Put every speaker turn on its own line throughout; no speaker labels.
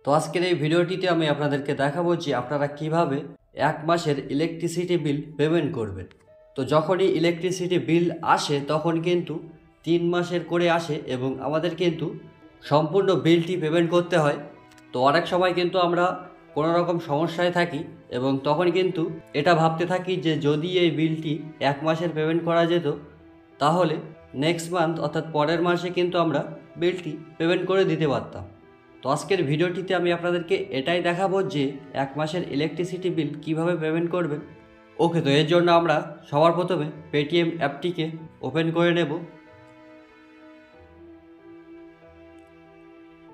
তো আজকের এই ভিডিওটিতে আমি আপনাদেরকে দেখাবো যে আপনারা কিভাবে এক মাসের ইলেকট্রিসিটি বিল পেমেন্ট করবেন। তো যখনই ইলেকট্রিসিটি বিল আসে তখন কিন্তু 3 মাসের করে আসে এবং আমাদের কিন্তু সম্পূর্ণ বিলটি পেমেন্ট করতে হয়। তো অনেক সময় কিন্তু আমরা কোনো রকম সমস্যায় থাকি এবং তখন কিন্তু এটা ভাবতে থাকি যে যদি এই বিলটি এক মাসের পেমেন্ট করা যেত তাহলে নেক্সট মান্থ অর্থাৎ পরের মাসে কিন্তু আমরা বিলটি পেমেন্ট করে দিতে পারতাম। তো আজকের ভিডিওটিতে আমি আপনাদেরকে এটাই দেখাবো যে এক মাসের ইলেকট্রিসিটি বিল কিভাবে পেমেন্ট করবেন। ওকে, তো এর জন্য আমরা সবার প্রথমে পেটিএম অ্যাপটিকে ওপেন করে নেব।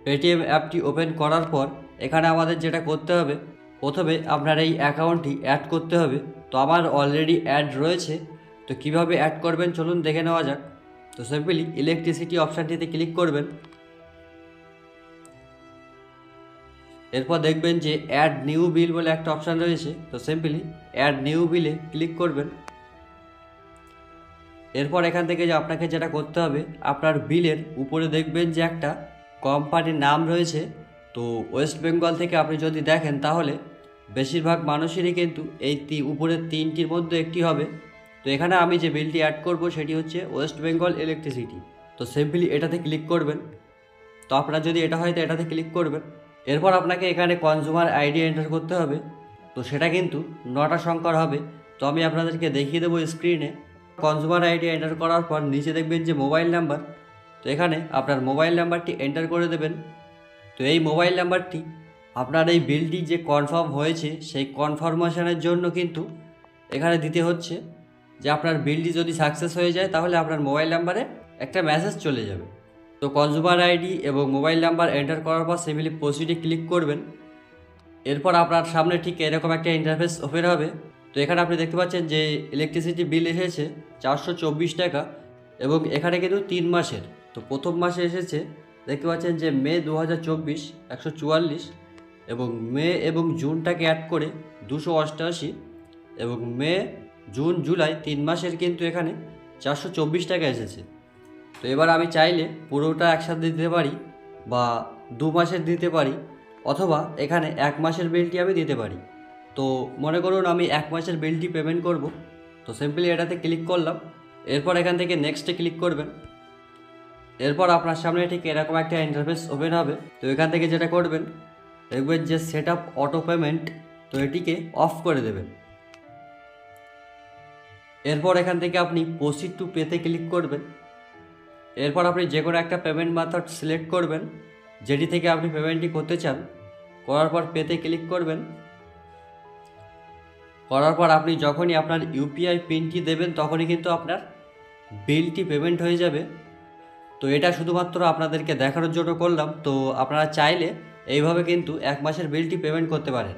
পেটিএম অ্যাপটি ওপেন করার পর এখানে আমাদের যেটা করতে হবে, প্রথমে আপনার এই অ্যাকাউন্টটি অ্যাড করতে হবে। তো আমার অলরেডি অ্যাড রয়েছে, তো কিভাবে অ্যাড করবেন চলুন দেখে নেওয়া যাক। তো সিম্পলি ইলেকট্রিসিটি অপশানটিতে ক্লিক করবেন। এরপর দেখবেন যে অ্যাড নিউ বিল বলে একটা অপশান রয়েছে, তো সিম্পলি অ্যাড নিউ বিলে ক্লিক করবেন। এরপর এখান থেকে যে আপনাকে যেটা করতে হবে, আপনার বিলের উপরে দেখবেন যে একটা কোম্পানির নাম রয়েছে। তো ওয়েস্ট বেঙ্গল থেকে আপনি যদি দেখেন তাহলে বেশিরভাগ মানুষেরই কিন্তু এই উপরের তিনটির মধ্যে একটি হবে। তো এখানে আমি যে বিলটি অ্যাড করব সেটি হচ্ছে ওয়েস্ট বেঙ্গল ইলেকট্রিসিটি। তো সিম্পলি এটাতে ক্লিক করবেন। তো আপনার যদি এটা হয় তো এটাতে ক্লিক করবেন। এরপর আপনাকে এখানে কনজিউমার আইডি এন্টার করতে হবে। তো সেটা কিন্তু 9টা সংখ্যার হবে। তো আমি আপনাদেরকে দেখিয়ে দেবো স্ক্রিনে। কনজিউমার আইডি এন্টার করার পর নিচে দেখবেন যে মোবাইল নাম্বার। তো এখানে আপনার মোবাইল নাম্বারটি এন্টার করে দেবেন। তো এই মোবাইল নাম্বারটি আপনার এই বিলটি যে কনফার্ম হয়েছে সেই কনফার্মেশনের জন্য কিন্তু এখানে দিতে হচ্ছে। যে আপনার বিলটি যদি সাকসেস হয়ে যায় তাহলে আপনার মোবাইল নাম্বারে একটা মেসেজ চলে যাবে। তো কনজিউমার আইডি এবং মোবাইল নাম্বার এন্টার করার পর সিম্পলি প্রসিডে ক্লিক করবেন। এরপর আপনার সামনে ঠিক এরকম একটা ইন্টারফেস ওপেন হবে। তো এখানে আপনি দেখতে পাচ্ছেন যে ইলেকট্রিসিটি বিল এসেছে 424 টাকা এবং এখানে কিন্তু 3 মাসের। তো প্রথম মাসে এসেছে দেখতে পাচ্ছেন যে মে 2024 144 এবং মে এবং জুনটাকে অ্যাড করে 288 এবং মে জুন জুলাই 3 মাসের কিন্তু এখানে 424 টাকা এসেছে। তো এবার আমি চাইলে পুরোটা একসাথে দিতে পারি বা 2 মাসের দিতে পারি, অথবা এখানে 1 মাসের বিলটি আমি দিতে পারি। তো মনে করুন আমি 1 মাসের বিলটি পেমেন্ট করব। তো সিম্পলি এটাতে ক্লিক করলাম। এরপর এখান থেকে নেক্সটে ক্লিক করবেন। এরপর আপনার সামনে ঠিক এরকম একটা ইন্টারফেস ওপেন হবে। তো এখান থেকে যেটা করবেন দেখবেন যে সেট আপ অটো পেমেন্ট, তো এটিকে অফ করে দেবেন। এরপর এখান থেকে আপনি প্রসিড টু পেতে ক্লিক করবেন। এরপর আপনি যে কোনো একটা পেমেন্ট মেথড সিলেক্ট করবেন যেটি থেকে আপনি পেমেন্টটি করতে চান। করার পর পেতে ক্লিক করবেন। করার পর আপনি যখনই আপনার ইউপিআই পিনটি দেবেন তখনই কিন্তু আপনার বিলটি পেমেন্ট হয়ে যাবে। তো এটা শুধুমাত্র আপনাদেরকে দেখানোর জন্য করলাম। তো আপনারা চাইলে এইভাবে কিন্তু 1 মাসের বিলটি পেমেন্ট করতে পারেন।